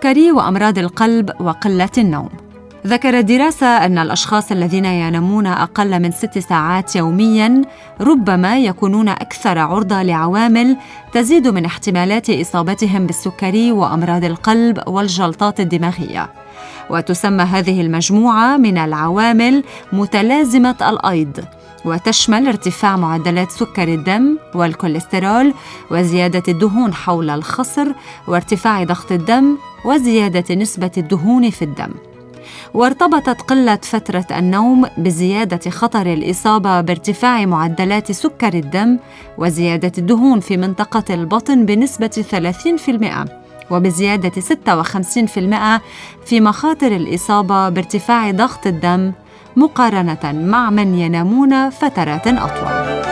السكري وأمراض القلب وقلة النوم. ذكرت دراسة أن الأشخاص الذين ينامون أقل من 6 ساعات يومياً ربما يكونون أكثر عرضة لعوامل تزيد من احتمالات إصابتهم بالسكري وأمراض القلب والجلطات الدماغية. وتسمى هذه المجموعة من العوامل متلازمة الأيض، وتشمل ارتفاع معدلات سكر الدم والكوليسترول وزيادة الدهون حول الخصر وارتفاع ضغط الدم وزيادة نسبة الدهون في الدم. وارتبطت قلة فترة النوم بزيادة خطر الإصابة بارتفاع معدلات سكر الدم وزيادة الدهون في منطقة البطن بنسبة 30%، وبزيادة 56% في مخاطر الإصابة بارتفاع ضغط الدم مقارنة مع من ينامون فترات أطول.